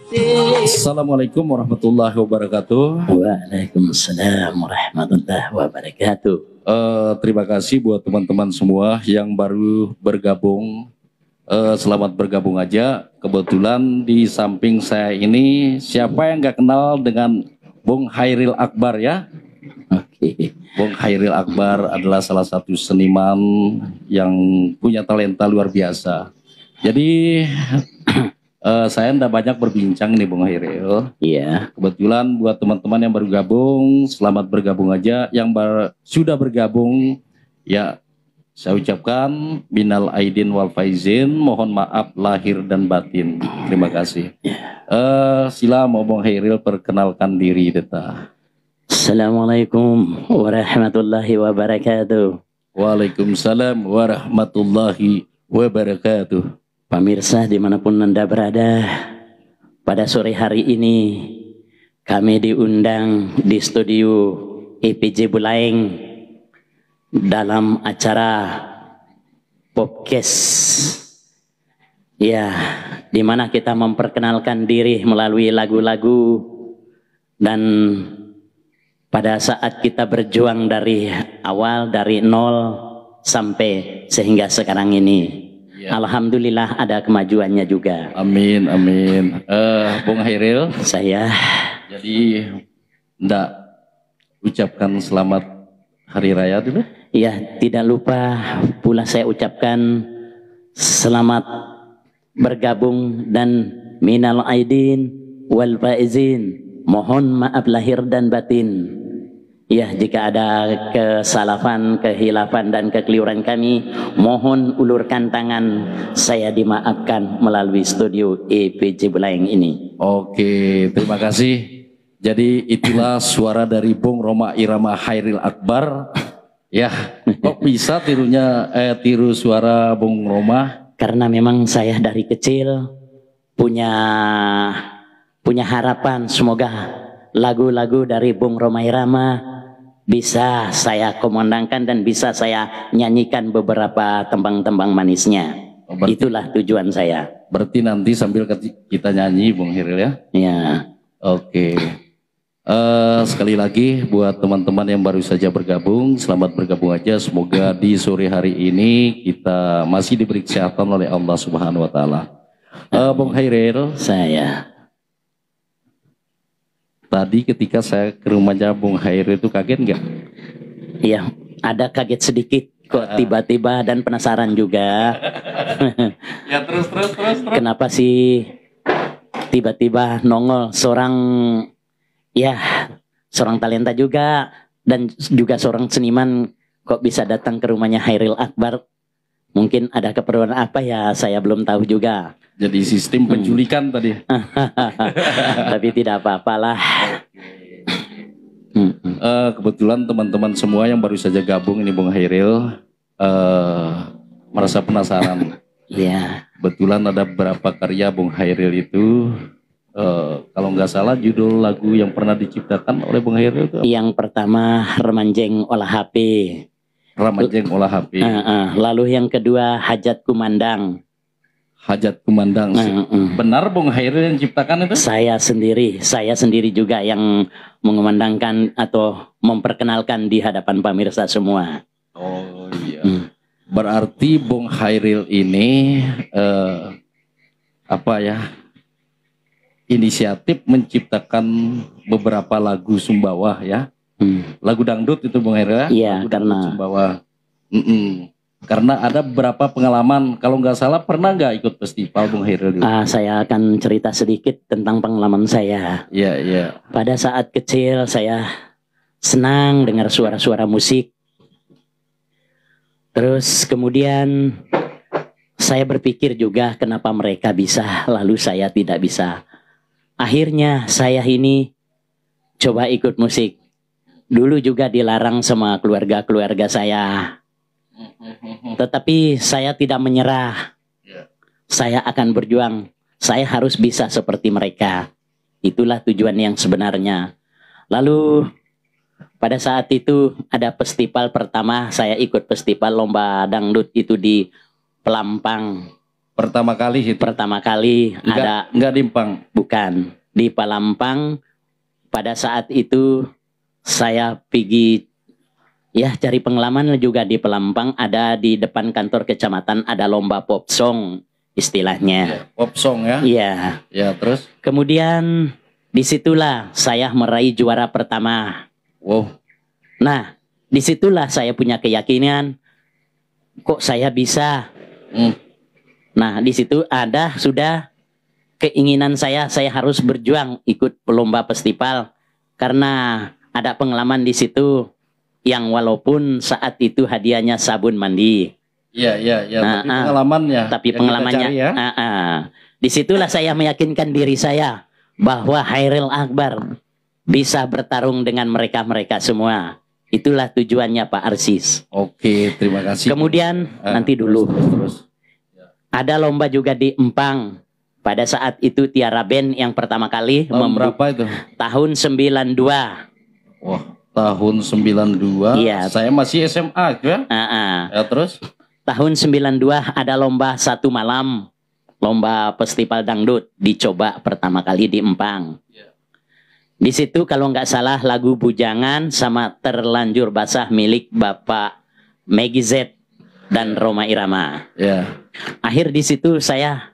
Assalamualaikum warahmatullahi wabarakatuh. Waalaikumsalam warahmatullahi wabarakatuh. Terima kasih buat teman-teman semua yang baru bergabung. Selamat bergabung aja. Kebetulan di samping saya ini siapa yang nggak kenal dengan Bung Hairil Akbar ya? Oke. Bung Hairil Akbar adalah salah satu seniman yang punya talenta luar biasa. Jadi saya tidak banyak berbincang nih Bung Hairil. Iya. Kebetulan buat teman-teman yang baru gabung, selamat bergabung aja. Yang sudah bergabung, ya saya ucapkan minal aidin wal faizin, mohon maaf lahir dan batin. Terima kasih. Sila mau Bung Hairil perkenalkan diri Deta. Assalamualaikum warahmatullahi wabarakatuh. Waalaikumsalam warahmatullahi wabarakatuh. Pemirsa dimanapun Anda berada, pada sore hari ini kami diundang di studio EPJ Buleleng dalam acara podcast, ya, di mana kita memperkenalkan diri melalui lagu-lagu, dan pada saat kita berjuang dari awal, dari nol sampai sehingga sekarang ini. Ya. Alhamdulillah ada kemajuannya juga. Amin, amin. Bung Hairil, saya jadi ndak ucapkan selamat hari raya dulu? Ya, tidak lupa pula saya ucapkan selamat bergabung dan minal aidin wal faizin. Mohon maaf lahir dan batin. Ya, jika ada kesalahan, kehilafan dan kekeliruan kami, mohon ulurkan tangan, saya dimaafkan melalui studio EPJ Buleleng ini. Oke, terima kasih. Jadi itulah suara dari Bung Roma Irama Hairil Akbar. Ya, kok bisa tiru suara Bung Roma? Karena memang saya dari kecil punya harapan semoga lagu-lagu dari Bung Roma Irama bisa saya komandangkan dan bisa saya nyanyikan beberapa tembang-tembang manisnya. Itulah tujuan saya. Berarti nanti sambil kita nyanyi Bung Hairil ya? Ya. Oke. Sekali lagi buat teman-teman yang baru saja bergabung, selamat bergabung aja. Semoga di sore hari ini kita masih diberi kesehatan oleh Allah Subhanahu Wa Taala. Bung Hairil, saya tadi ketika saya ke rumahnya Bung Hairil itu kaget nggak? Iya, ada kaget sedikit kok tiba-tiba dan penasaran juga. Ya terus. Kenapa sih tiba-tiba nongol seorang talenta juga dan juga seorang seniman kok bisa datang ke rumahnya Hairil Akbar? Mungkin ada keperluan apa ya, saya belum tahu juga. Jadi sistem penculikan tadi. Tapi tidak apa-apalah. Kebetulan teman-teman semua yang baru saja gabung ini Bung Hairil merasa penasaran. Iya. Kebetulan ada beberapa karya Bung Hairil itu. Kalau nggak salah judul lagu yang pernah diciptakan oleh Bung Hairil itu? Yang pertama Remanjeng Olah HP. Remanjeng Olah HP. Lalu yang kedua Hajat Kumandang. Hajat Kumandang. Benar Bung Hairil yang ciptakan itu? Saya sendiri juga yang mengumandangkan atau memperkenalkan di hadapan pemirsa semua. Oh iya. Berarti Bung Hairil ini inisiatif menciptakan beberapa lagu Sumbawa ya. Lagu dangdut itu Bung Hairil? Iya, karena Sumbawa. Karena ada beberapa pengalaman, kalau nggak salah pernah nggak ikut festival Bung Hairil? Saya akan cerita sedikit tentang pengalaman saya. Iya. Pada saat kecil saya senang dengar suara-suara musik. Terus kemudian saya berpikir juga kenapa mereka bisa, lalu saya tidak bisa. Akhirnya saya ini coba ikut musik. Dulu juga dilarang sama keluarga-keluarga saya. Tetapi saya tidak menyerah. Saya akan berjuang. Saya harus bisa seperti mereka. Itulah tujuan yang sebenarnya. Lalu pada saat itu ada festival pertama, saya ikut festival lomba dangdut itu di Pelampang. Pertama kali itu. Pertama kali ada Enggak di Empang. bukan di Palampang. Pada saat itu saya pergi ya cari pengalaman juga di Palampang, ada di depan kantor kecamatan ada lomba pop song istilahnya. Ya, pop song ya. Iya. Ya, terus Kemudian disitulah saya meraih juara pertama. wow. Nah, disitulah saya punya keyakinan kok saya bisa. Nah, di situ ada sudah keinginan saya harus berjuang ikut lomba festival karena ada pengalaman di situ yang walaupun saat itu hadiahnya sabun mandi. Iya. Tapi pengalamannya. Tapi yang pengalamannya. kita cari ya. Disitulah saya meyakinkan diri saya bahwa Hairil Akbar bisa bertarung dengan mereka semua. Itulah tujuannya Pak Arsis. Oke, terima kasih. Kemudian nanti dulu. Terus. Ada lomba juga di Empang. Pada saat itu Tiara Band yang pertama kali Tahun berapa itu? tahun 92. Wah, tahun 92. Iya. Saya masih SMA ya. Ya, terus Tahun 92 ada lomba satu malam. Lomba festival dangdut dicoba pertama kali di Empang. Di situ kalau nggak salah lagu Bujangan sama Terlanjur Basah milik Bapak Meggy Z dan Roma Irama. ya. Akhir di situ saya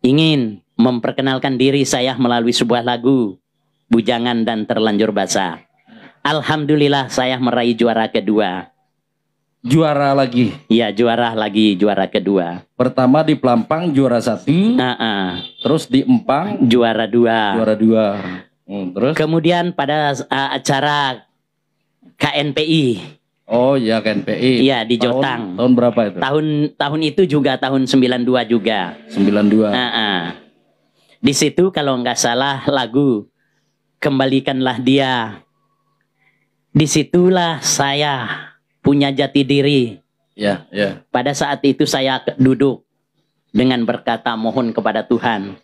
ingin memperkenalkan diri saya melalui sebuah lagu Bujangan dan Terlanjur Basah. Alhamdulillah saya meraih juara kedua. Juara lagi. Ya juara lagi, juara kedua. Pertama di Pelampang juara 1. Terus di Empang Juara 2. juara 2. Terus? Kemudian pada acara KNPI. Oh ya, KNPI. Iya di Jotang. Tahun berapa itu? Tahun itu juga tahun 92 juga. 92. Di situ kalau nggak salah lagu Kembalikanlah Dia. Disitulah saya punya jati diri. Ya. Pada saat itu saya duduk dengan berkata mohon kepada Tuhan.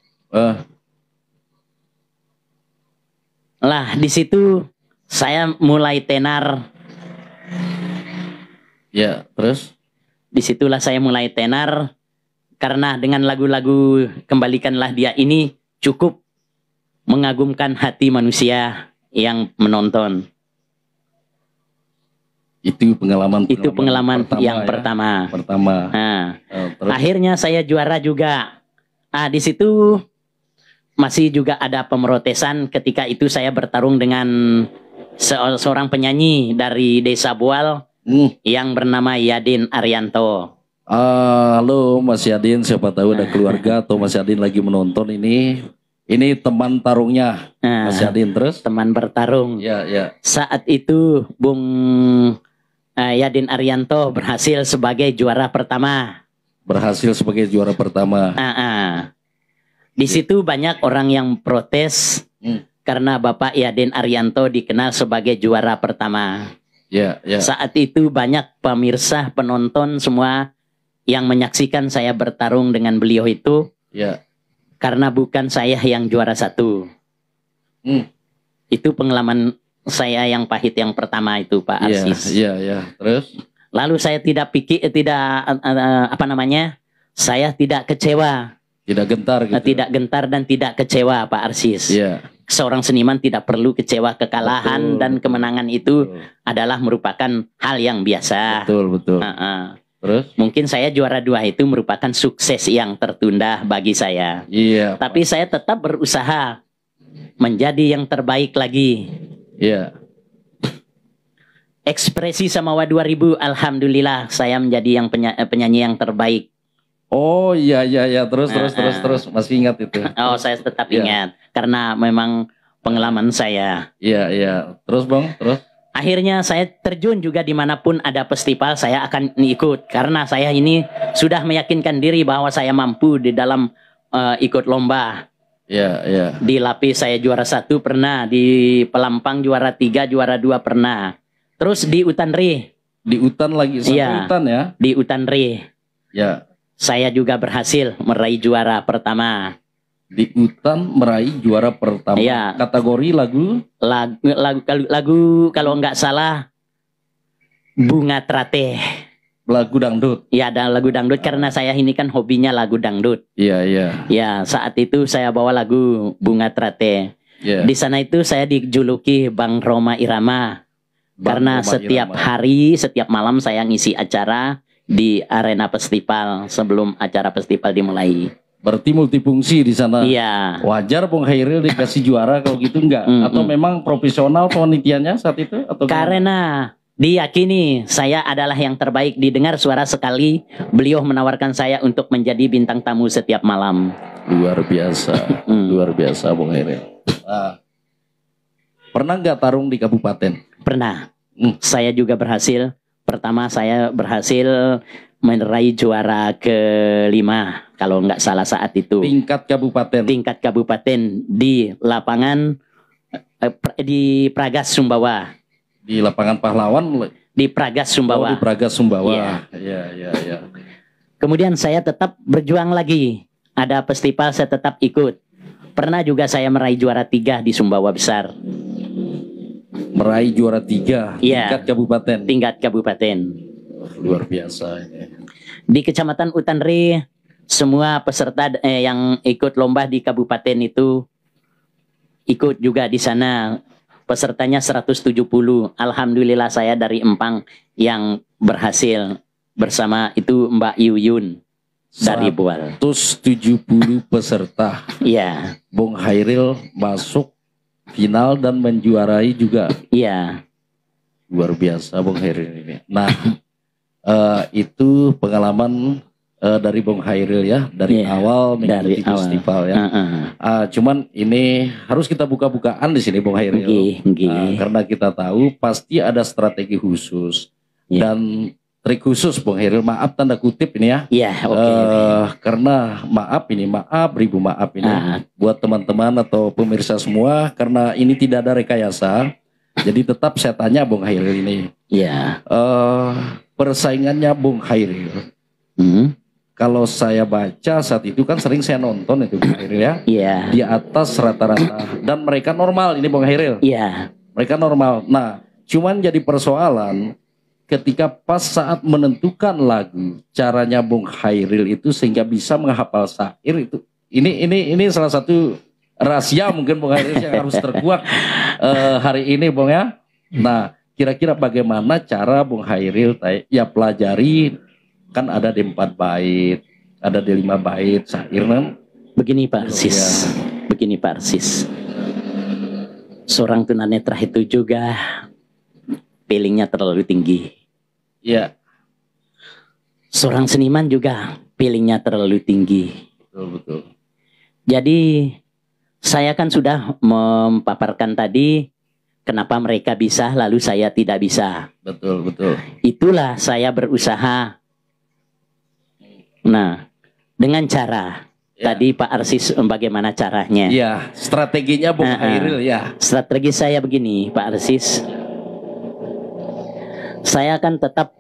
Lah di situ saya mulai tenar. Ya, terus? Disitulah saya mulai tenar karena dengan lagu-lagu Kembalikanlah Dia ini cukup mengagumkan hati manusia yang menonton. Itu pengalaman pertama, yang pertama. Terus? Akhirnya saya juara juga. Di situ masih juga ada pemrotesan ketika itu saya bertarung dengan seorang penyanyi dari Desa Bual yang bernama Yadin Arianto. Halo Mas Yadin, siapa tahu ada keluarga atau Mas Yadin lagi menonton ini. Ini teman tarungnya Mas Yadin. Terus? Teman bertarung. Ya. Saat itu Bung Yadin Arianto berhasil sebagai juara pertama. Di situ banyak orang yang protes karena Bapak Yadin Arianto dikenal sebagai juara pertama. Ya. Saat itu banyak pemirsa, penonton semua yang menyaksikan saya bertarung dengan beliau itu. Ya. Karena bukan saya yang juara 1. Itu pengalaman saya yang pahit yang pertama itu Pak Arsis. Iya. Terus? Lalu saya tidak saya tidak kecewa. Tidak gentar gitu. Tidak gentar dan tidak kecewa Pak Arsis. Iya. Seorang seniman tidak perlu kecewa, kekalahan dan kemenangan itu adalah merupakan hal yang biasa. Betul. Terus? Mungkin saya juara 2 itu merupakan sukses yang tertunda bagi saya. Iya. Tapi saya tetap berusaha menjadi yang terbaik lagi. Iya. Ekspresi Samawa 2000, alhamdulillah saya menjadi yang penyanyi yang terbaik. Oh iya. Terus. Masih ingat itu. Oh, saya tetap ingat karena memang pengalaman saya. Iya. Terus Bang, terus? Akhirnya saya terjun juga dimanapun ada festival saya akan ikut karena saya ini sudah meyakinkan diri bahwa saya mampu di dalam ikut lomba. Iya. Di Lapis saya juara 1 pernah, di Pelampang juara 3, juara 2 pernah. Terus di Utanri. Di Utan lagi, Utan ya? Di Utanri. Ya. Saya juga berhasil meraih juara pertama. Di Utan meraih juara pertama. Ya. Kategori lagu kalau nggak salah Bunga Trate. lagu dangdut. Ya, ada lagu dangdut karena saya ini kan hobinya lagu dangdut. Iya, iya. Ya, saat itu saya bawa lagu Bunga Trate. Iya. Di sana itu saya dijuluki Bang Roma Irama. Bang Karena Roma setiap Irama. hari, setiap malam saya ngisi acara di arena festival sebelum acara festival dimulai. Berarti multifungsi di sana. Iya. Wajar Bung Hairil dikasih juara kalau gitu enggak? Atau memang profesional penelitiannya saat itu? Atau gimana? Karena diyakini saya adalah yang terbaik, didengar suara sekali, beliau menawarkan saya untuk menjadi bintang tamu setiap malam. Luar biasa, luar biasa Bung Hairil. Nah, pernah nggak tarung di kabupaten? Pernah. Saya juga berhasil. Pertama saya berhasil meraih juara ke-5 kalau nggak salah saat itu. Tingkat kabupaten. Tingkat kabupaten di lapangan di Pragas Sumbawa. Di lapangan pahlawan. Di Pragas Sumbawa. Oh, di Pragas Sumbawa. Iya. Iya, iya, iya. Kemudian saya tetap berjuang lagi. Ada festival saya tetap ikut. Pernah juga saya meraih juara 3 di Sumbawa Besar. Meraih juara 3 Iya. tingkat kabupaten. Tingkat kabupaten. Luar biasa ini. Di Kecamatan Utanri, semua peserta yang ikut lomba di kabupaten itu ikut juga di sana. Pesertanya 170. Alhamdulillah saya dari Empang yang berhasil bersama itu Mbak Yuyun dari Bual. 170 peserta. Iya. Bung Hairil masuk final dan menjuarai juga. Iya. Luar biasa Bung Hairil ini. Nah, itu pengalaman dari Bung Hairil ya, dari awal mengikuti festival ya. Cuman ini harus kita buka-bukaan di sini Bung Hairil. Karena kita tahu pasti ada strategi khusus dan trik khusus Bung Hairil. Maaf tanda kutip ini ya. Iya, oke. Karena maaf ribu maaf ini buat teman-teman atau pemirsa semua, karena ini tidak ada rekayasa. Jadi tetap saya tanya Bung Hairil ini. Iya. Persaingannya Bung Hairil. Kalau saya baca saat itu kan sering saya nonton itu Bung Hairil ya. Iya. Di atas rata-rata dan mereka normal ini Bung Hairil. Iya. Mereka normal. Nah, cuman jadi persoalan ketika pas saat menentukan lagu, caranya Bung Hairil itu sehingga bisa menghafal syair itu. Ini salah satu rahasia mungkin Bung Hairil yang harus terkuak hari ini Bung ya. Nah, kira-kira bagaimana cara Bung Hairil ya pelajari, kan ada di 4 bait, ada di 5 bait syair kan? Begini Pak Arsis, begini Pak Arsis. Seorang tunanetra itu juga feelingnya terlalu tinggi. Iya. Seorang seniman juga feelingnya terlalu tinggi. Betul, betul. Jadi saya kan sudah memaparkan tadi kenapa mereka bisa lalu saya tidak bisa. Betul, betul. Itulah saya berusaha. Nah, dengan cara tadi Pak Arsis bagaimana caranya? Iya, strateginya Bung Hairil ya. Strategi saya begini Pak Arsis. Saya akan tetap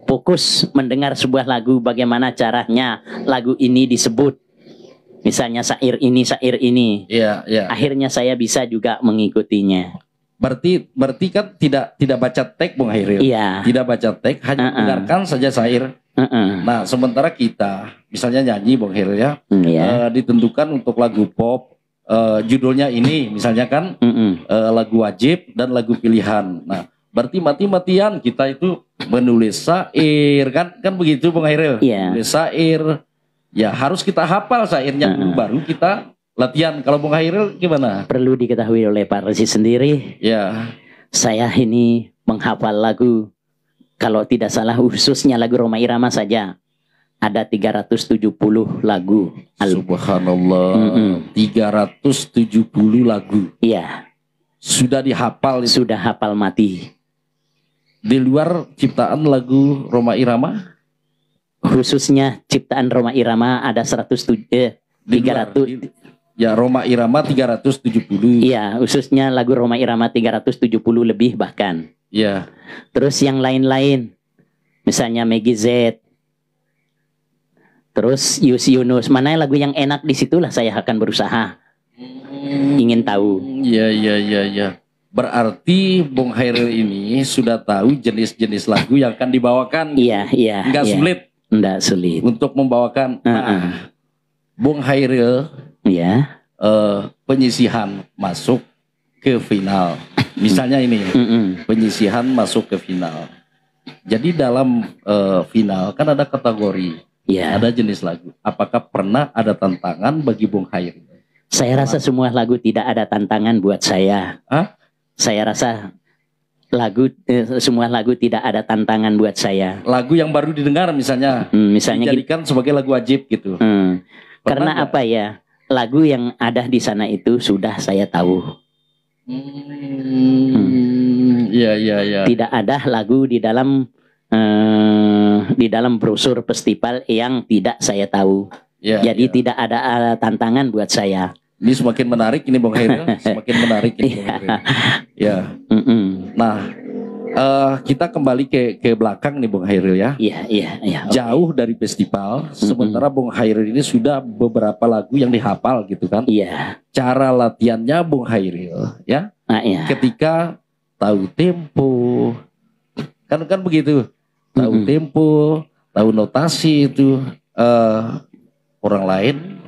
fokus mendengar sebuah lagu, bagaimana caranya lagu ini disebut. Misalnya syair ini. Iya, iya. Akhirnya saya bisa juga mengikutinya. Berarti kan tidak baca teks Bung Hairil. Iya. Tidak baca teks, hanya mendengarkan saja syair. Nah, sementara kita misalnya nyanyi Bung Hairil ya, ditentukan untuk lagu pop, judulnya ini misalnya kan lagu wajib dan lagu pilihan. Nah, berarti mati-matian kita itu menulis syair kan begitu Bung Hairil. Iya. Menulis syair. Ya harus kita hafal syairnya dulu baru kita latihan. Kalau Bung Hairil gimana? Perlu diketahui oleh Pak Arsis sendiri. Ya. Saya ini menghafal lagu, kalau tidak salah khususnya lagu Roma Irama saja ada 370 lagu. Subhanallah. 370 lagu. Iya. Sudah dihafal itu. Sudah hafal mati. Di luar ciptaan lagu Roma Irama? Khususnya ciptaan Roma Irama ada 300. Ya, Roma Irama 370. Iya, khususnya lagu Roma Irama 370 lebih bahkan. Iya. Terus yang lain-lain, misalnya Maggie Z, terus Yus Yunus, mana lagu yang enak, disitulah saya akan berusaha ingin tahu. Iya. Berarti Bung Hairil ini sudah tahu jenis-jenis lagu yang akan dibawakan. Iya, iya. Nggak iya. sulit. Nggak sulit. Untuk membawakan. Nah, Bung Hairil Iya. Penyisihan masuk ke final. Misalnya ini, penyisihan masuk ke final. Jadi dalam final kan ada kategori, ada jenis lagu. Apakah pernah ada tantangan bagi Bung Hairil? Saya rasa semua lagu tidak ada tantangan buat saya. Hah? Saya rasa semua lagu tidak ada tantangan buat saya. Lagu yang baru didengar misalnya, misalnya dijadikan sebagai lagu wajib gitu. Karena gak? apa ya? Lagu yang ada di sana itu sudah saya tahu. Iya. Tidak ada lagu di dalam brosur festival yang tidak saya tahu. Jadi tidak ada tantangan buat saya. Ini semakin menarik ini Bung Hairil, semakin menarik ini Bung Hairil. Ya. Nah, kita kembali ke belakang nih Bung Hairil ya. Iya. Jauh dari festival, sementara Bung Hairil ini sudah beberapa lagu yang dihafal gitu kan. Iya. Cara latihannya Bung Hairil ya. Iya. Ketika tahu tempo, kan begitu. Tahu tempo, tahu notasi itu. Orang lain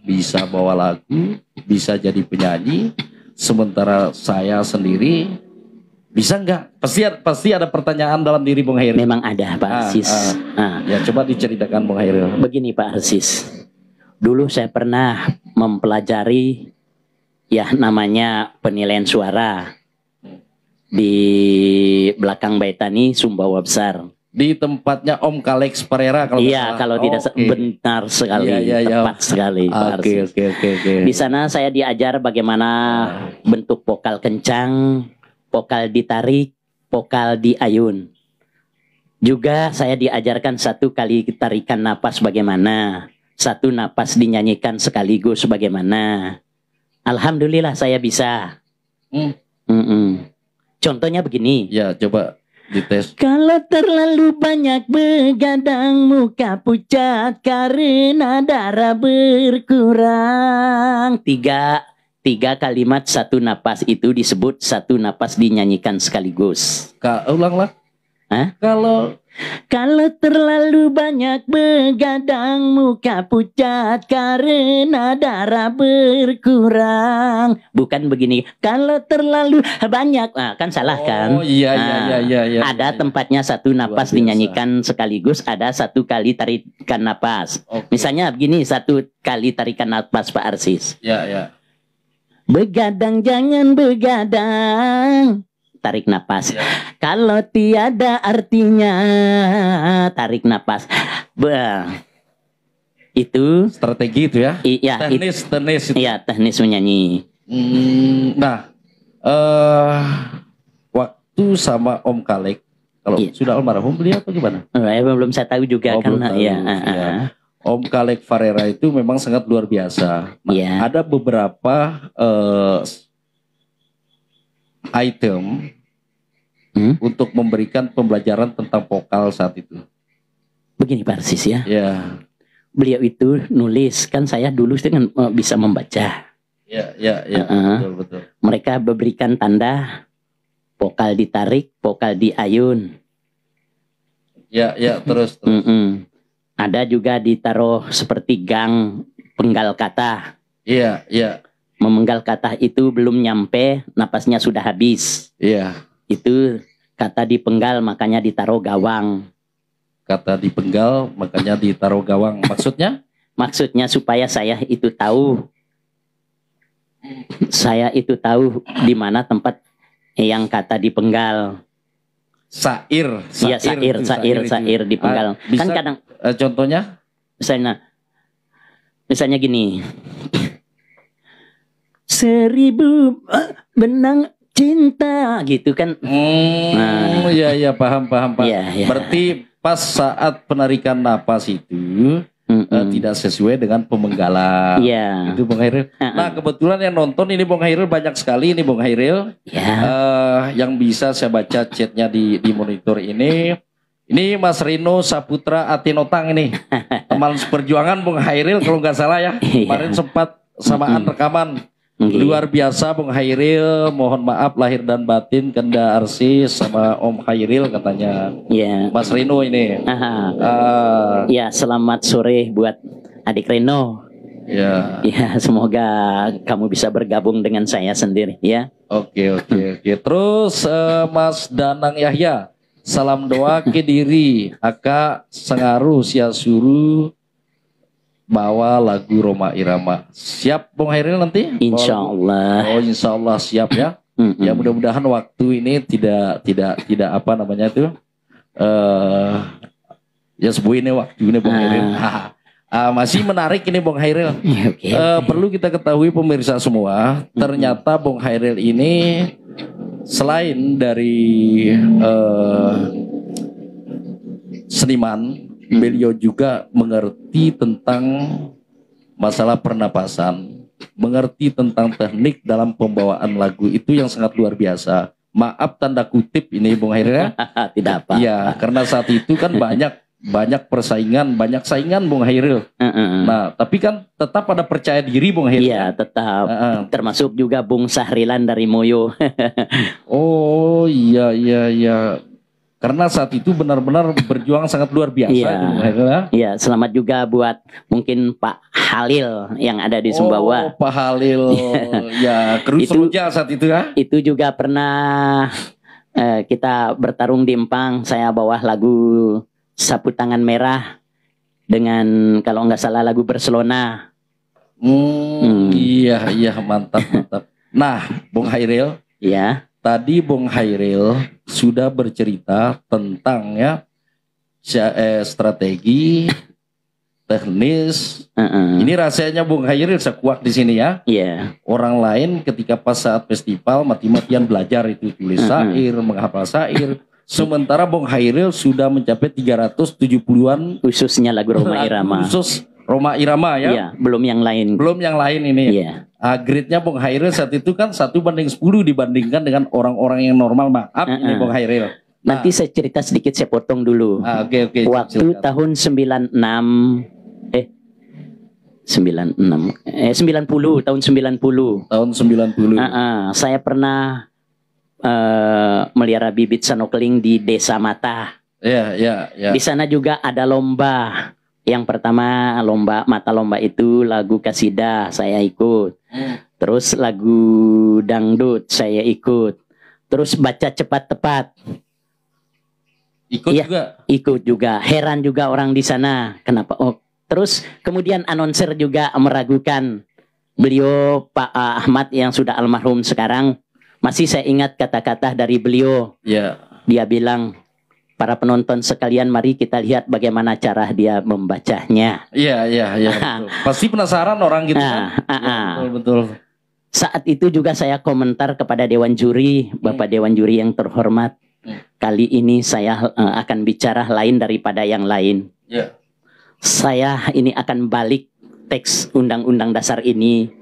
bisa bawa lagu, bisa jadi penyanyi, sementara saya sendiri bisa nggak? Pasti ada pertanyaan dalam diri Bung Hairil. Memang ada Pak Arsis. Ya coba diceritakan Bung Hairil. Begini Pak Arsis, dulu saya pernah mempelajari ya namanya penilaian suara di belakang Baitani Sumbawa Besar. Di tempatnya Om Kalex Pereira kalau kalau tidak benar sekali, tepat sekali. Oke. Di sana saya diajar bagaimana bentuk vokal kencang, vokal ditarik, vokal diayun. Juga saya diajarkan satu kali tarikan napas bagaimana, satu napas dinyanyikan sekaligus bagaimana. Alhamdulillah saya bisa. Contohnya begini. Ya coba dites. Kalau terlalu banyak begadang, muka pucat karena darah berkurang. Tiga kalimat satu napas itu disebut satu napas dinyanyikan sekaligus. Ulanglah. Kalau terlalu banyak begadang, muka pucat karena darah berkurang. Bukan begini. Kalau terlalu banyak, kan salah kan? Oh iya. Ada tempatnya satu napas dinyanyikan sekaligus, ada satu kali tarikan napas. Misalnya begini, satu kali tarikan napas Pak Arsis. Ya. Begadang jangan begadang. Tarik napas. Kalau tiada artinya, tarik napas. Itu strategi itu ya. Iya. Teknis itu. Iya, teknis menyanyi. Nah, waktu sama Om Kalek, kalau sudah almarhum beliau apa gimana? Belum saya tahu juga karena ya. Om Kalek Pereira itu memang sangat luar biasa. Ada beberapa item untuk memberikan pembelajaran tentang vokal saat itu. Begini Pak Arsis ya. Beliau itu nulis, kan saya dulu dengan bisa membaca. Betul. Mereka memberikan tanda vokal ditarik, vokal diayun. Terus. Ada juga ditaruh seperti gang penggal kata. Iya. Memenggal kata itu belum nyampe, napasnya sudah habis. Itu kata dipenggal, makanya ditaruh gawang. Kata dipenggal, makanya ditaruh gawang. Maksudnya? Maksudnya supaya saya itu tahu. Saya itu tahu di mana tempat yang kata dipenggal. Sair dipenggal. Bisa, kan kadang contohnya? Misalnya gini. 1000 benang cinta gitu kan. Iya paham. Berarti pas saat penarikan napas itu tidak sesuai dengan pemenggalan. Itu Bung Hairil. Nah kebetulan yang nonton ini Bung Hairil banyak sekali ini Bung Hairil. Yang bisa saya baca chatnya di monitor ini. Ini Mas Rino Saputra Atinotang ini teman seperjuangan Bung Hairil kalau nggak salah ya. Kemarin sempat samaan rekaman. Nggih. Luar biasa Bung Hairil, mohon maaf lahir dan batin Kenda Arsis sama Om Hairil katanya. Ya. Mas Rino ini. Ya, selamat sore buat adik Reno. Ya. Ya, semoga kamu bisa bergabung dengan saya sendiri ya. Oke. Terus Mas Danang Yahya, salam doa ke diri, Aka Sengaru sia suruh bawa lagu Roma Irama. Siap Bung Hairil nanti? Insya Allah. Oh, insya Allah siap ya. Ya mudah-mudahan waktu ini tidak apa namanya itu ya sebuah ini waktu ini Bung Hairil. Masih menarik ini Bung Hairil. Okay. Perlu kita ketahui pemirsa semua, ternyata Bung Hairil ini selain dari seniman, beliau juga mengerti tentang masalah pernapasan, mengerti tentang teknik dalam pembawaan lagu itu yang sangat luar biasa. Maaf tanda kutip ini Bung Hairil ya. Tidak apa. Ya, karena saat itu kan banyak persaingan, banyak saingan Bung Hairil. Nah, tapi kan tetap ada percaya diri Bung Hairil. Iya, tetap. Termasuk juga Bung Sahrilan dari Moyo. Oh, iya. Karena saat itu benar-benar berjuang sangat luar biasa. Iya, selamat juga buat mungkin Pak Halil yang ada di Sumbawa. Oh, Pak Halil. Ya, kru Seroja saat itu ya. Itu juga pernah kita bertarung di Empang. Saya bawa lagu Sapu Tangan Merah dengan kalau nggak salah lagu Barcelona. Iya, mantap. Nah, Bung Hairil. Iya. Tadi Bung Hairil sudah bercerita tentang ya strategi, teknis. Ini rahasianya Bung Hairil sekuat di sini ya. Iya. Orang lain ketika pas saat festival mati-matian belajar itu tulis syair, menghafal syair. Sementara Bung Hairil sudah mencapai 370-an khususnya lagu Roma Irama. Khusus Roma Irama ya. Iya, belum yang lain. Belum yang lain ini. Iya. Grade-nya Bung Hairil saat itu kan 1:10 dibandingkan dengan orang-orang yang normal. Maaf ini Bung Hairil. Nanti saya cerita sedikit, saya potong dulu. Oke. Waktu silakan. Tahun 90 tahun 90. Tahun 90. Saya pernah melihara bibit sanokling di Desa Mata. Iya. Di sana juga ada lomba. Yang pertama mata lomba itu lagu kasidah saya ikut. Terus lagu dangdut saya ikut. Terus baca cepat tepat. Ikut juga. Heran juga orang di sana. Kenapa? Oh, terus kemudian announcer juga meragukan. Beliau Pak Ahmad yang sudah almarhum sekarang, masih saya ingat kata-kata dari beliau. Yeah. Dia bilang, para penonton sekalian, mari kita lihat bagaimana cara dia membacanya. Iya. Pasti penasaran orang gitu kan. Betul. Saat itu juga saya komentar kepada Dewan Juri, Bapak Dewan Juri yang terhormat. Kali ini saya akan bicara lain daripada yang lain. Yeah. Saya ini akan balik teks Undang-Undang Dasar ini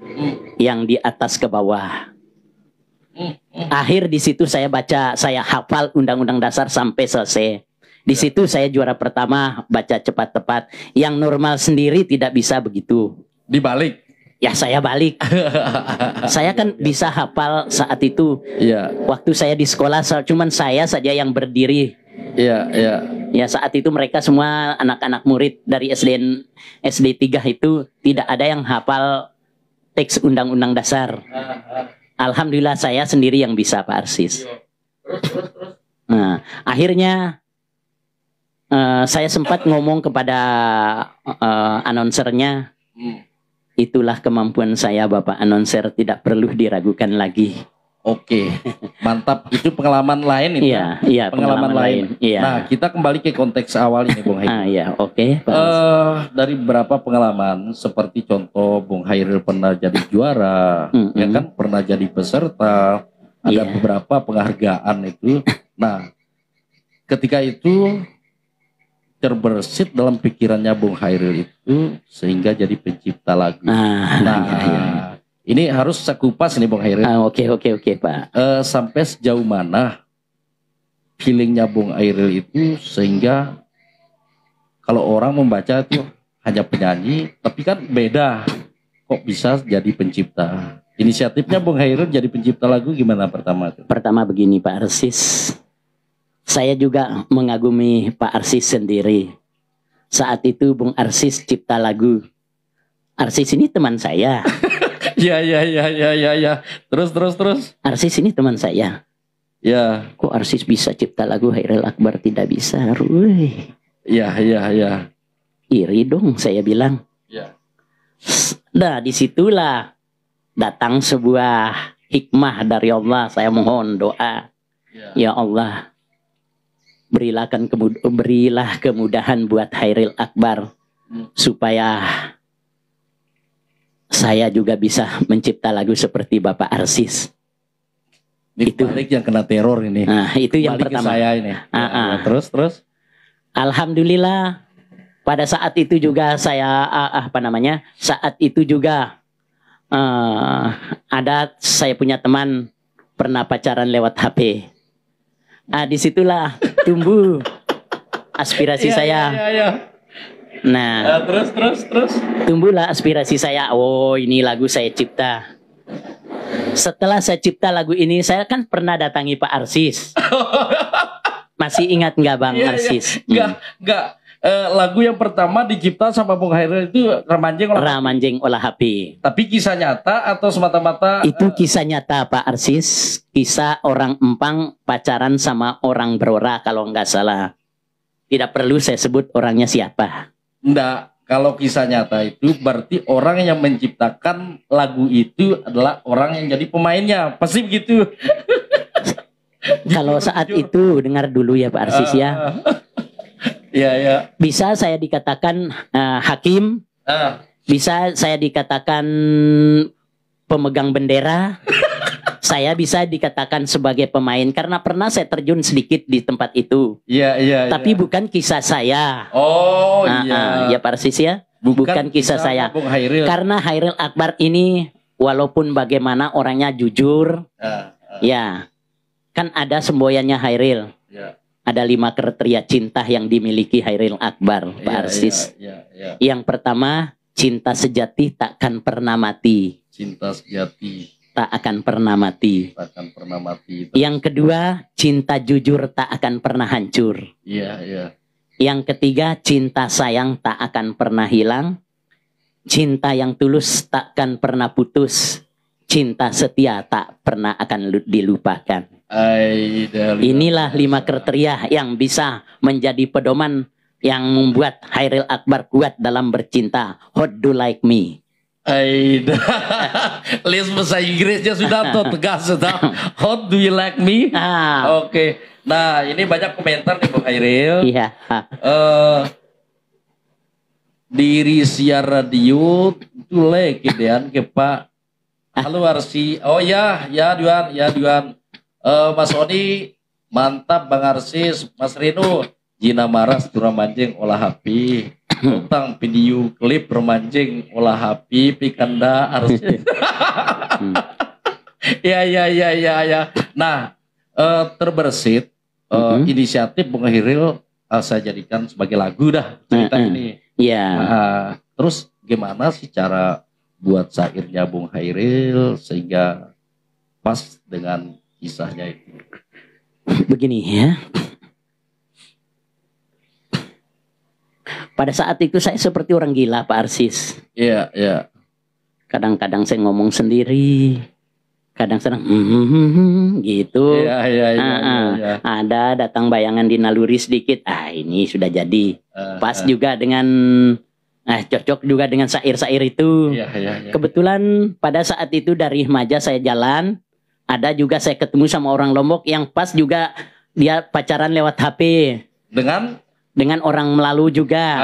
yang di atas ke bawah. Akhir di situ saya baca, saya hafal Undang-Undang Dasar sampai selesai. Di situ saya juara pertama baca cepat tepat. Yang normal sendiri tidak bisa begitu. Dibalik. Ya saya balik. Saya kan bisa hafal saat itu. Iya. Waktu saya di sekolah cuman saya saja yang berdiri. Iya. Ya saat itu mereka semua anak-anak murid dari SD 3 itu tidak ada yang hafal teks Undang-Undang Dasar. Alhamdulillah saya sendiri yang bisa Pak Arsis. Nah, akhirnya saya sempat ngomong kepada announcernya, itulah kemampuan saya Bapak announcer, tidak perlu diragukan lagi. Oke, mantap. Itu pengalaman lain itu. Iya, pengalaman lain. Iya. Nah, kita kembali ke konteks awal ini, Bung Hairil. Iya, oke. Dari beberapa pengalaman, seperti contoh Bung Hairil pernah jadi juara, ya kan, pernah jadi peserta, ada beberapa penghargaan itu. Nah, ketika itu terbersit dalam pikirannya Bung Hairil itu sehingga jadi pencipta lagu. Ini harus saya kupas nih Bung Hairil. Oke Pak. Sampai sejauh mana feelingnya Bung Hairil itu sehingga kalau orang membaca itu hanya penyanyi, tapi kan beda. Kok bisa jadi pencipta? Inisiatifnya Bung Hairil jadi pencipta lagu gimana pertama tuh? Pertama begini Pak Arsis, saya juga mengagumi Pak Arsis sendiri. Saat itu Bung Arsis cipta lagu. Arsis ini teman saya. Ya. Terus. Arsis ini teman saya. Ya. Kok Arsis bisa cipta lagu, Hairil Akbar tidak bisa? Ruy. Ya. Iri dong saya bilang. Ya. Nah disitulah datang sebuah hikmah dari Allah. Saya mohon doa. Ya Allah, berilah kemudahan buat Hairil Akbar supaya saya juga bisa mencipta lagu seperti Bapak Arsis. Itu balik yang kena teror ini. Nah, itu yang balik pertama. Ke saya ini. Ya, terus. Alhamdulillah pada saat itu juga saya saat itu juga saya punya teman pernah pacaran lewat HP. Disitulah tumbuh aspirasi saya. Nah, terus. tumbuhlah aspirasi saya. Oh, ini lagu saya cipta. Setelah saya cipta lagu ini, saya kan pernah datangi Pak Arsis. Masih ingat nggak Bang Arsis? Nggak. Lagu yang pertama dicipta sama Bung Hairil itu Ramanjing Olah HP. Tapi kisah nyata atau semata-mata? Itu kisah nyata Pak Arsis. Kisah orang Empang pacaran sama orang Brora kalau nggak salah. Tidak perlu saya sebut orangnya siapa. Enggak. Kalau kisah nyata itu berarti orang yang menciptakan lagu itu adalah orang yang jadi pemainnya. Pasti begitu. Kalau saat itu dengar dulu ya Pak Arsis ya. Ya. Bisa saya dikatakan hakim, bisa saya dikatakan pemegang bendera, saya bisa dikatakan sebagai pemain karena pernah saya terjun sedikit di tempat itu. Iya. Tapi bukan kisah saya. Oh iya. Ya Pak Arsis ya, bukan kisah saya. Bung Hairil. Karena Hairil Akbar ini walaupun bagaimana orangnya jujur, ya kan ada semboyannya Hairil. Ya. Ada 5 kriteria cinta yang dimiliki Hairil Akbar, Pak Arsis. Yang pertama, cinta sejati takkan pernah mati. Cinta sejati tak akan pernah mati. Takkan pernah mati. Yang kedua, cinta jujur tak akan pernah hancur. Iya. Yang ketiga, cinta sayang tak akan pernah hilang. Cinta yang tulus takkan pernah putus. Cinta setia tak pernah akan dilupakan. Inilah 5 kriteria yang bisa menjadi pedoman yang membuat Hairil Akbar kuat dalam bercinta. How do you like me? Les bahasa Inggrisnya sudah tuh tegas sudah. How do you like me? Oke. Nah ini banyak komentar nih Bung Hairil. Iya. Diri siar radio tule kedean ke Pak. Halo Arsi. Oh ya Duan. Mas Oni mantap Bang Arsis. Mas Rino Jina Maras Turamanjing olah HP. Utang video klip remancing olah HP Pikanda Arsis. Ya. Nah terbersit inisiatif Bung Hairil saya jadikan sebagai lagu dah cerita ini. Iya. Terus gimana sih cara buat syairnya Bung Hairil sehingga pas dengan kisahnya itu? Begini ya. Pada saat itu saya seperti orang gila Pak Arsis. Iya. Kadang-kadang saya ngomong sendiri. Kadang-kadang gitu. Iya. Ada datang bayangan di naluri sedikit. Ini sudah jadi. Pas juga dengan cocok juga dengan syair-syair itu. Iya. Kebetulan pada saat itu dari Hmaja saya jalan. Ada juga saya ketemu sama orang Lombok yang pas juga dia pacaran lewat HP. Dengan orang Melalu juga.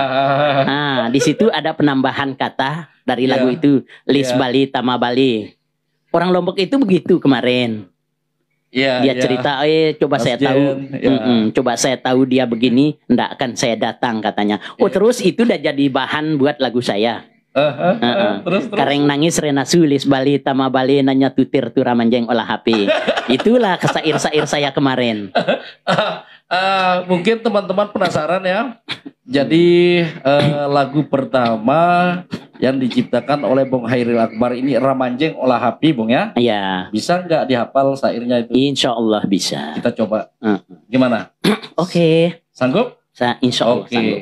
Di situ ada penambahan kata dari lagu itu. Lis Bali Tama Bali. Orang Lombok itu begitu kemarin. Dia cerita, coba saya tahu. Coba saya tahu dia begini, ndak akan saya datang katanya. Terus itu udah jadi bahan buat lagu saya. Terus. Kareng nangis Rena Sulis Bali Tama Bali nanya tutir turamanjeng olah HP. Itulah kesair-sair saya kemarin. Mungkin teman-teman penasaran ya. Jadi lagu pertama yang diciptakan oleh Bung Hairil Akbar ini Ramanjeng Olah Hapi, Bung ya. Ya, Bisa nggak dihafal syairnya itu? insya Allah bisa. Kita coba. Hmm. Gimana? Oke, Sanggup? insya Allah Oke. sanggup.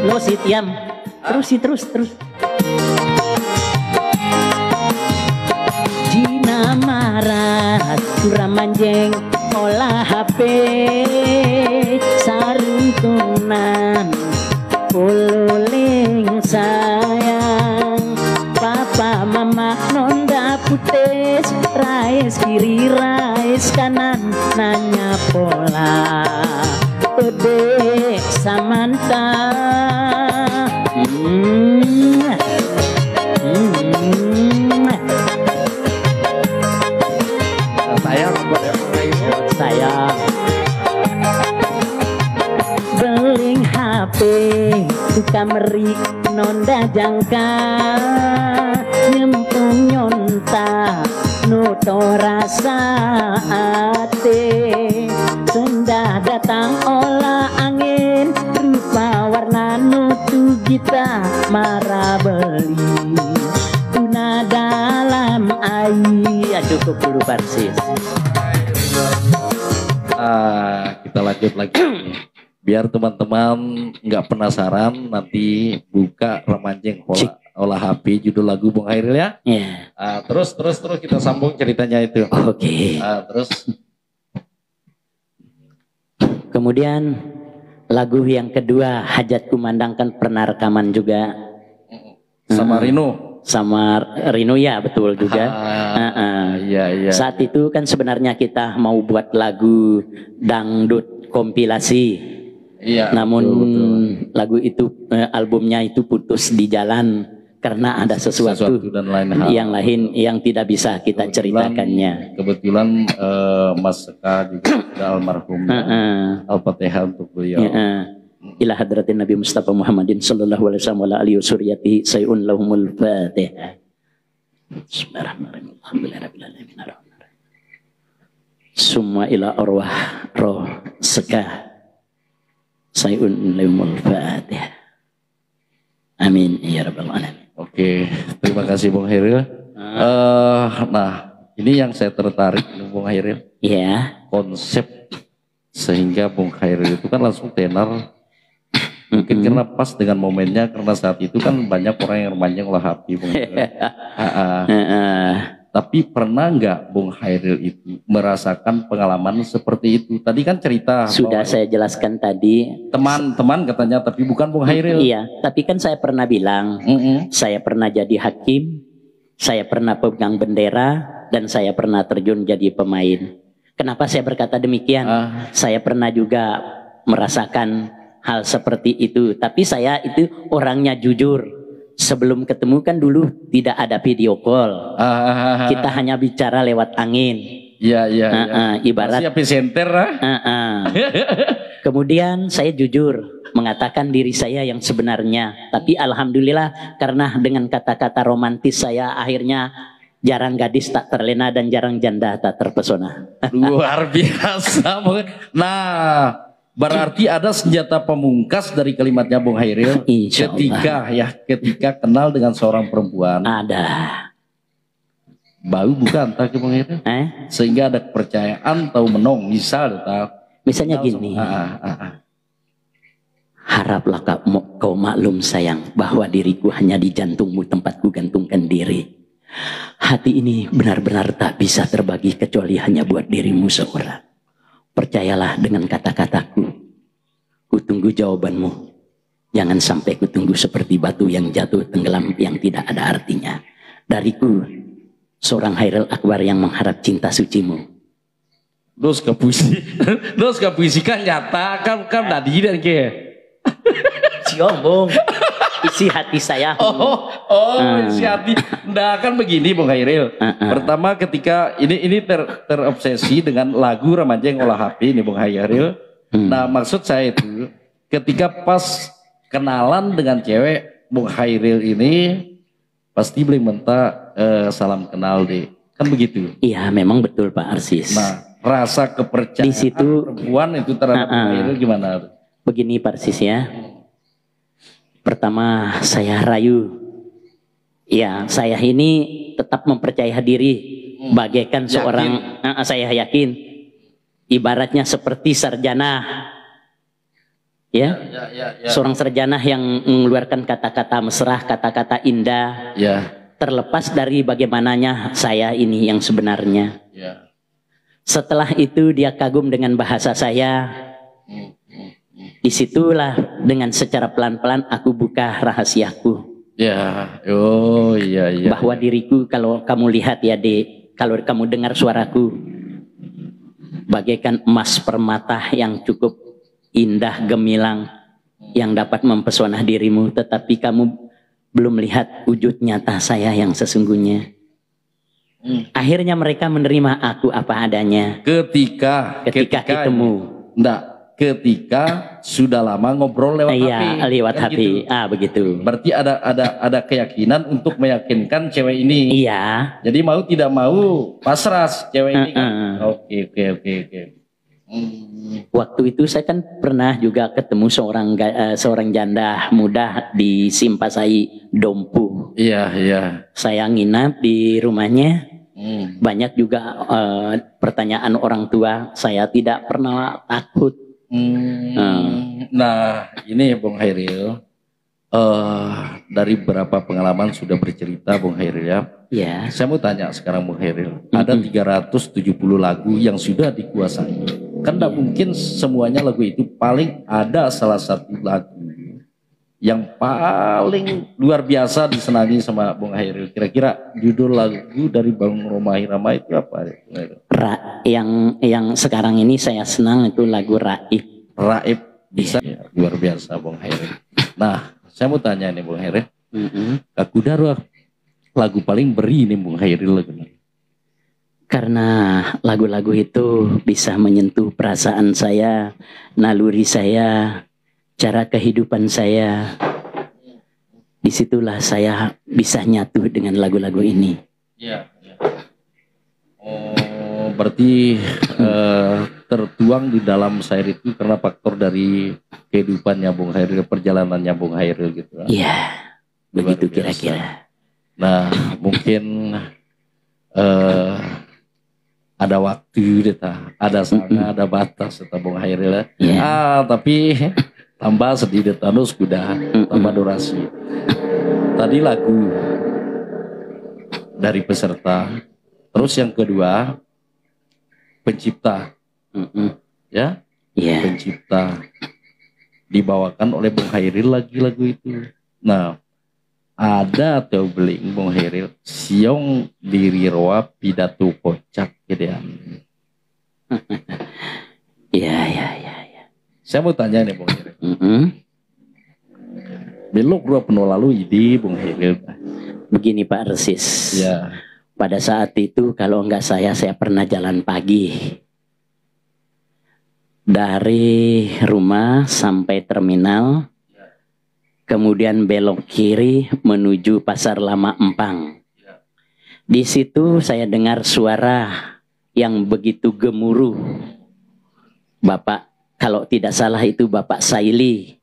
Lo sih Tiam, terus. Jina marah Ramanjeng olah HP saruntunan pululing sayang papa mama nonda putes rais kiri rais kanan nanya pola ode samanta sayang beling HP kameri nonda jangka nyempung nyonta nuto rasa ate senda datang olah angin rupa warna nutu kita marah beli tuna dalam air. Cukup dulu Parsis. Kita lanjut lagi. Biar teman-teman nggak penasaran, nanti buka Ramanjeng Olah HP judul lagu Bung Hairil ya. Yeah. Terus kita sambung ceritanya itu. Oke. Terus kemudian lagu yang kedua Hajat Kumandangkan pernah rekaman juga sama Rino. Sama Rino ya betul juga. Iya. Saat itu kan sebenarnya kita mau buat lagu dangdut kompilasi. Iya. Namun betul. lagu itu albumnya itu putus di jalan karena ada sesuatu dan lain hal. yang lain yang tidak bisa kita ceritakannya. Kebetulan Mas Seka juga sudah almarhum. Al-Fatihah untuk beliau. Ila hadratin Nabi Mustafa Muhammadin sallallahu alaihi wasallam wa alihi suryati sayun lahumul fatihah. Bismillahirrahmanirrahim. Summa ila arwah roh Seka sayun lahumul fatihah. Amin ya rabbal alamin. Oke, terima kasih Bung Hairil. Nah, ini yang saya tertarik Bung Hairil. Ya. Konsep sehingga Bung Hairil itu kan langsung tenar. Mungkin karena pas dengan momennya, karena saat itu kan banyak orang yang Ramanjeng Olah Hapi Bung Hairil. Tapi pernah nggak Bung Hairil itu merasakan pengalaman seperti itu? Tadi kan cerita. Sudah saya jelaskan tadi. Teman-teman katanya, tapi bukan Bung Hairil. Iya, tapi kan saya pernah bilang, saya pernah jadi hakim, saya pernah pegang bendera, dan saya pernah terjun jadi pemain. Kenapa saya berkata demikian? Saya pernah juga merasakan hal seperti itu, tapi saya itu orangnya jujur. Sebelum ketemu kan dulu tidak ada video call, kita hanya bicara lewat angin. Iya. Ibarat epicenter. Kemudian saya jujur mengatakan diri saya yang sebenarnya, tapi alhamdulillah karena dengan kata-kata romantis saya akhirnya jarang gadis tak terlena dan jarang janda tak terpesona. Luar biasa. Nah, berarti ada senjata pemungkas dari kalimatnya Bung Hairil ketika kenal dengan seorang perempuan. Ada. Bau bukan tak Bung Hairil? Sehingga ada kepercayaan tahu menong misalnya gini. Haraplah kau maklum sayang bahwa diriku hanya di jantungmu tempatku gantungkan diri. Hati ini benar-benar tak bisa terbagi kecuali hanya buat dirimu seorang. Percayalah dengan kata-kataku. Kutunggu jawabanmu. Jangan sampai kutunggu seperti batu yang jatuh tenggelam yang tidak ada artinya. Dariku, seorang Hairil Akbar yang mengharap cinta sucimu. Dos ke puisi kan nyata kan tadi dan ke. Siobong. isi hati saya. Isi hati. Nah kan begini Bung Hairil. Pertama ketika ini terobsesi dengan lagu remaja yang olah HP ini Bung Hairil. Nah maksud saya itu ketika pas kenalan dengan cewek Bung Hairil ini pasti beli mentah salam kenal deh. Kan begitu. Iya memang betul Pak Arsis. Nah rasa kepercayaan di situ perempuan itu terhadap Bung Hairil gimana? Begini Pak Arsis ya. Pertama saya rayu. Ya saya ini tetap mempercaya diri. Bagaikan seorang, saya yakin. Ibaratnya seperti sarjana. Ya. Seorang sarjana yang mengeluarkan kata-kata mesra, kata-kata indah. Ya. Terlepas dari bagaimananya saya ini yang sebenarnya. Ya. Setelah itu dia kagum dengan bahasa saya. Disitulah dengan secara pelan-pelan aku buka rahasiaku. Ya, oh iya. Bahwa diriku kalau kamu lihat ya Dek, kalau kamu dengar suaraku, bagaikan emas permata yang cukup indah gemilang, yang dapat mempesona dirimu, tetapi kamu belum lihat wujud nyata saya yang sesungguhnya. Akhirnya mereka menerima aku apa adanya. Ketika ketemu. Ketika sudah lama ngobrol lewat HP. Iya, lewat kan HP. Gitu. Begitu. Berarti ada keyakinan untuk meyakinkan cewek ini. Iya. Jadi mau tidak mau pasrah cewek ini kan. Oke. Waktu itu saya kan pernah juga ketemu seorang janda muda di Simpasai Dompu. Iya. Saya nginap di rumahnya. Banyak juga pertanyaan orang tua. Saya tidak pernah takut. Nah ini Bung Hairil, dari berapa pengalaman sudah bercerita Bung Hairil ya. Ya. Saya mau tanya sekarang Bung Hairil, ada 370 lagu yang sudah dikuasai. Kan tidak mungkin semuanya lagu itu, paling ada salah satu lagu yang paling luar biasa disenangi sama Bung Hairil. Kira-kira judul lagu dari Bang Roma Irama itu apa? Yang sekarang ini saya senang itu lagu Raib. Raib bisa ya, luar biasa Bung Hairil. Nah, saya mau tanya nih Bung Hairil. Aku darah lagu paling beri nih Bung Hairil lagu. Karena lagu-lagu itu bisa menyentuh perasaan saya, naluri saya, cara kehidupan saya. Disitulah saya bisa nyatu dengan lagu-lagu ini. Iya. Oh, berarti tertuang di dalam syair itu karena faktor dari kehidupannya Bung Hairil, perjalanannya Bung Hairil gitu. Iya, begitu kira-kira. Nah, mungkin ada waktu, ada sana, ada batas, Bung Hairil ya. Tapi tambah sedikit tanus kuda, tambah durasi. Tadi lagu dari peserta, terus yang kedua pencipta, ya, pencipta dibawakan oleh Bung Hairil lagi lagu itu. Nah, ada atau beling Bung Hairil siong diri roa pidato kocak gitu ya. Iya. Saya mau tanya nih Bung Hairil. Belok dua penuh lalu ide Bung Hairil. Begini Pak Resis. Ya. Pada saat itu kalau enggak saya pernah jalan pagi. Dari rumah sampai terminal. Kemudian belok kiri menuju Pasar Lama Empang. Di situ saya dengar suara yang begitu gemuruh. Bapak, kalau tidak salah itu Bapak Saili.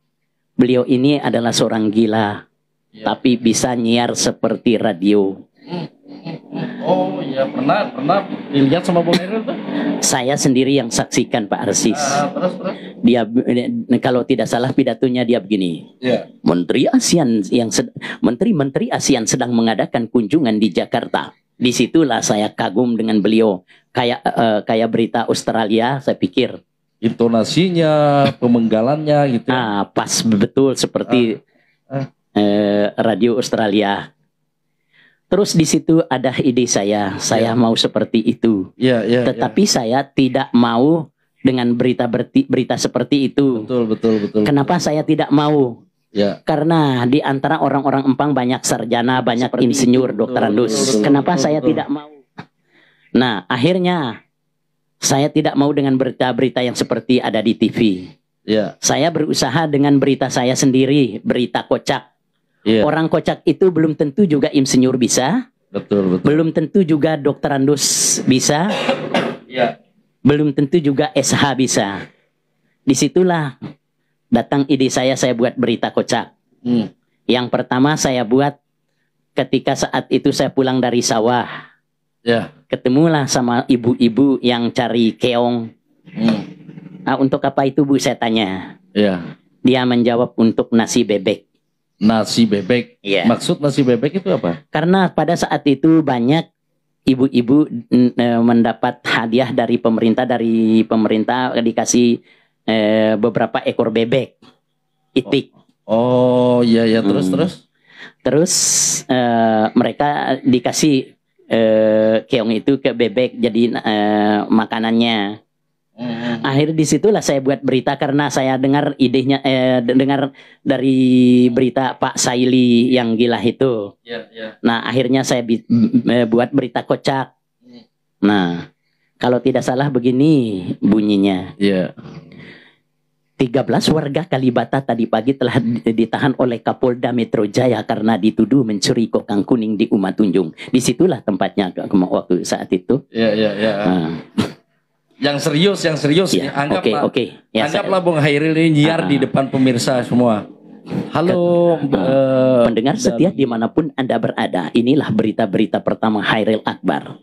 Beliau ini adalah seorang gila, tapi bisa nyiar seperti radio. Oh iya, pernah dilihat sama Bung Hairil tuh? Saya sendiri yang saksikan Pak Arsis. Terus. Dia kalau tidak salah pidatonya dia begini. Menteri-Menteri ASEAN sedang mengadakan kunjungan di Jakarta. Disitulah saya kagum dengan beliau. Kayak berita Australia, saya pikir. Intonasinya, pemenggalannya gitu. Pas betul seperti radio Australia. Terus di situ ada ide saya mau seperti itu. Tetapi saya tidak mau dengan berita seperti itu. Betul. Kenapa saya tidak mau? Ya. Karena di antara orang-orang Empang banyak sarjana, banyak Seperti insinyur, itu. dokterandus. Betul, Kenapa betul, saya betul. tidak mau? Nah, akhirnya saya tidak mau dengan berita-berita yang seperti ada di TV. Ya. Saya berusaha dengan berita saya sendiri, berita kocak. Ya. Orang kocak itu belum tentu juga insinyur bisa, Betul, betul. belum tentu juga dokterandus bisa, Ya. belum tentu juga SH bisa. Disitulah datang ide saya buat berita kocak. Yang pertama saya buat ketika saat itu saya pulang dari sawah. Ya. Ketemulah sama ibu-ibu yang cari keong. Ah, untuk apa itu Bu, saya tanya. Ya. Dia menjawab untuk nasi bebek. Nasi bebek. Iya. Maksud nasi bebek itu apa? Karena pada saat itu banyak ibu-ibu mendapat hadiah dari pemerintah dikasih beberapa ekor bebek itik. Oh iya ya, terus mereka dikasih keong itu ke bebek jadi makanannya. Akhirnya disitulah saya buat berita karena saya dengar idenya dengar dari berita Pak Saili yang gila itu. Nah akhirnya saya buat berita kocak. Nah kalau tidak salah begini bunyinya. 13 warga Kalibata tadi pagi telah ditahan oleh Kapolda Metro Jaya karena dituduh mencuri kokang kuning di Umatunjung. Disitulah tempatnya waktu saat itu. Yang serius ya, anggaplah. Ya, anggaplah Bung Hairil ini nyiar di depan pemirsa semua. Halo pendengar setia dimanapun Anda berada, inilah berita-berita pertama Hairil Akbar.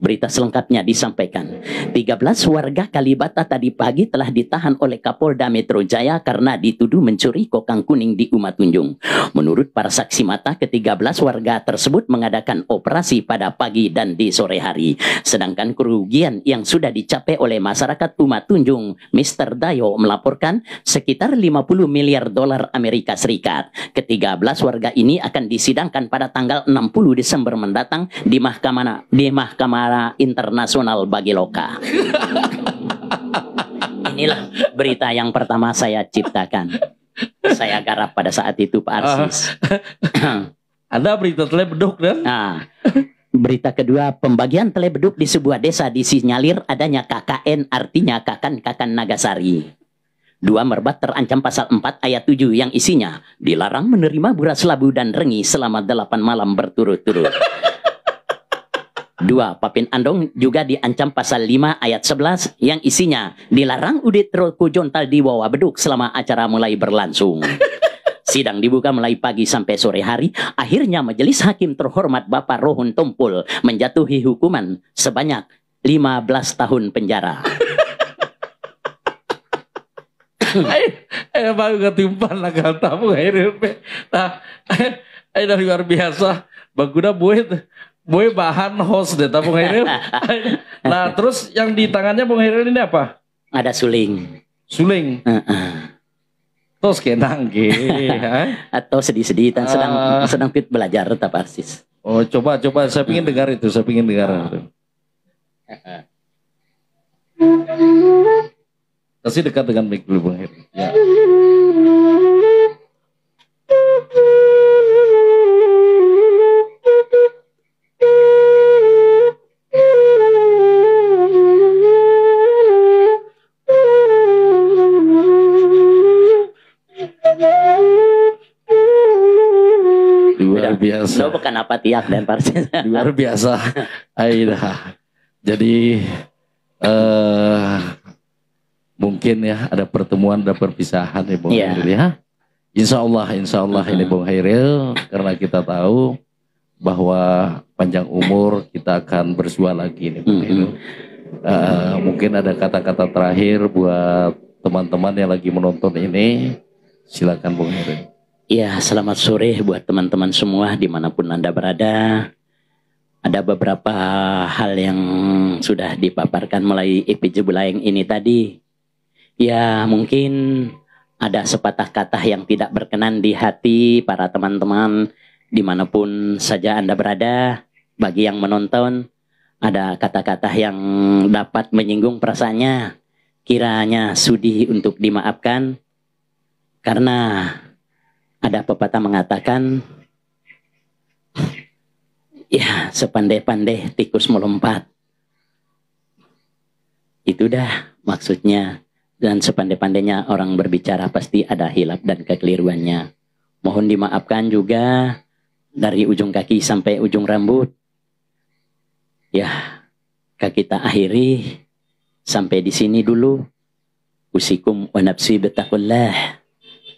Berita selengkapnya disampaikan. 13 warga Kalibata tadi pagi telah ditahan oleh Kapolda Metro Jaya karena dituduh mencuri kokang kuning di Umatunjung. Menurut para saksi mata, ke-13 warga tersebut mengadakan operasi pada pagi dan di sore hari. Sedangkan kerugian yang sudah dicapai oleh masyarakat Umatunjung, Mr. Dayo melaporkan sekitar 50 miliar dolar Amerika Serikat. Ke-13 warga ini akan disidangkan pada tanggal 60 Desember mendatang di Mahkamah Internasional Bagiloka. Inilah berita yang pertama saya ciptakan. Saya garap pada saat itu Pak Arsis. Ada berita telebeduk dan? Nah, berita kedua, pembagian telebeduk di sebuah desa disinyalir adanya KKN, artinya Kakan-Kakan Nagasari. 2 merbat terancam pasal 4 ayat 7 yang isinya dilarang menerima buras labu dan rengi selama 8 malam berturut-turut. 2. Papin Andong juga diancam pasal 5 ayat 11 yang isinya dilarang udit roku jontal di bawah beduk selama acara mulai berlangsung. Sidang dibuka mulai pagi sampai sore hari. Akhirnya majelis hakim terhormat Bapak Rohun Tumpul menjatuhi hukuman sebanyak 15 tahun penjara. Baru ketimpan lah kata Bung Hairil. Nah, luar biasa. Baguna Boy bahan host deh Bung Hairil. Nah terus yang di tangannya Bung Hairil ini apa? Ada suling. Suling. Terus kenang atau sedih-sedih dan sedang belajar tetap Arsis. Oh coba saya pengen dengar itu, Kasih dekat dengan mic dulu Bung Hairil. Ya. Luar biasa. Lo bukan apa tiak dan Parsis. Luar biasa. Aida. Jadi mungkin ya ada pertemuan, ada perpisahan ya Bung Hairil ya. Insya Allah ini Bung Hairil, karena kita tahu bahwa panjang umur kita akan bersua lagi nih Bung Hairil. Mungkin ada kata-kata terakhir buat teman-teman yang lagi menonton ini. Silakan Bung Hairil. Ya, selamat sore buat teman-teman semua dimanapun Anda berada. Ada beberapa hal yang sudah dipaparkan mulai EPJ Buleleng ini tadi. Ya, mungkin ada sepatah kata yang tidak berkenan di hati para teman-teman dimanapun saja Anda berada. Bagi yang menonton, ada kata-kata yang dapat menyinggung perasaannya. Kiranya sudi untuk dimaafkan. Karena Ada pepatah mengatakan, ya sepandai-pandai tikus melompat. Itu dah maksudnya. Dan sepandai-pandainya orang berbicara pasti ada hilaf dan kekeliruannya. Mohon dimaafkan juga dari ujung kaki sampai ujung rambut. Ya, kita akhiri sampai di sini dulu. Usikum wa nafsi bittaqullah.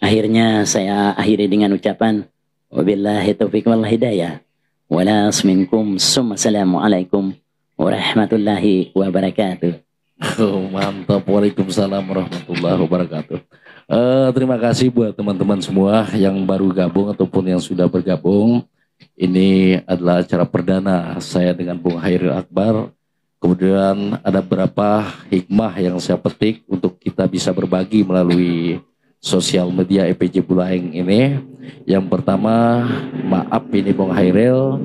Akhirnya saya akhiri dengan ucapan wabillahi taufiq wal hidayah. Wala asminkum summa assalamualaikum warahmatullahi wabarakatuh. Oh, mantap. Waalaikumsalam warahmatullahi wabarakatuh. Terima kasih buat teman-teman semua yang baru gabung ataupun yang sudah bergabung. Ini adalah acara perdana saya dengan Bung Hairil Akbar. Kemudian ada beberapa hikmah yang saya petik untuk kita bisa berbagi melalui sosial media EPJ Buleleng ini. Yang pertama, maaf ini Bung Hairil,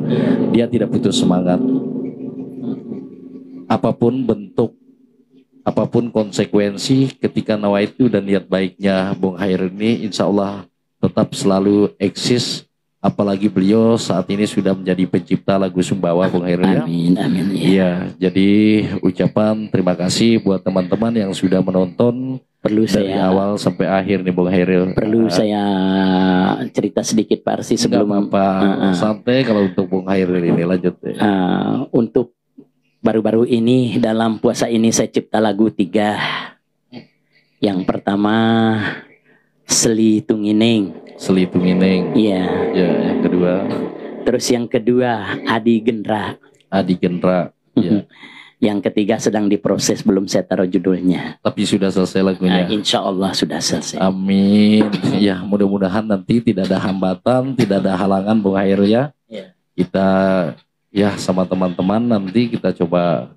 dia tidak putus semangat. Apapun bentuk, apapun konsekuensi ketika nawaitu dan niat baiknya Bung Hairil ini insya Allah tetap selalu eksis. Apalagi beliau saat ini sudah menjadi pencipta lagu Sumbawa Bung Hairil ya. Amin, amin. Iya, jadi ucapan terima kasih buat teman-teman yang sudah menonton Perlu dari saya awal sampai akhir nih Bung Hairil. perlu saya cerita sedikit Pak Arsi sebelum apa santai kalau untuk Bung Hairil ini lanjut ya. Untuk baru-baru ini dalam puasa ini saya cipta lagu 3. Yang pertama Seli Tungining. Seli Tungining. Iya. Ya, yang kedua Terus yang kedua Adi Gendra. Adi Gendra. Ya. Yang ketiga sedang diproses, belum saya taruh judulnya. Tapi sudah selesai lagunya. Insya Allah sudah selesai. Amin. Ya, mudah-mudahan nanti tidak ada hambatan, tidak ada halangan Bung Hairil ya. Ya. Kita ya sama teman-teman nanti kita coba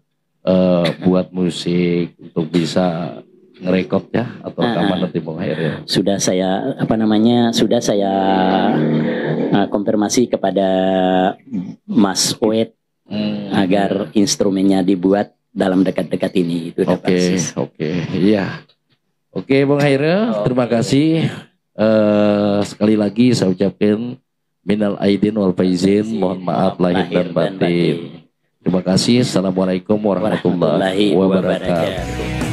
buat musik untuk bisa ngerekod ya atau rekaman nanti Bung Hairil. Sudah saya konfirmasi kepada Mas Oet agar instrumennya dibuat dalam dekat-dekat ini. Itu Oke, iya. Oke, Bung Hairil, terima kasih. Sekali lagi saya ucapkan minal aidin wal faizin, mohon maaf lahir dan batin. Terima kasih. Assalamualaikum warahmatullahi wabarakatuh.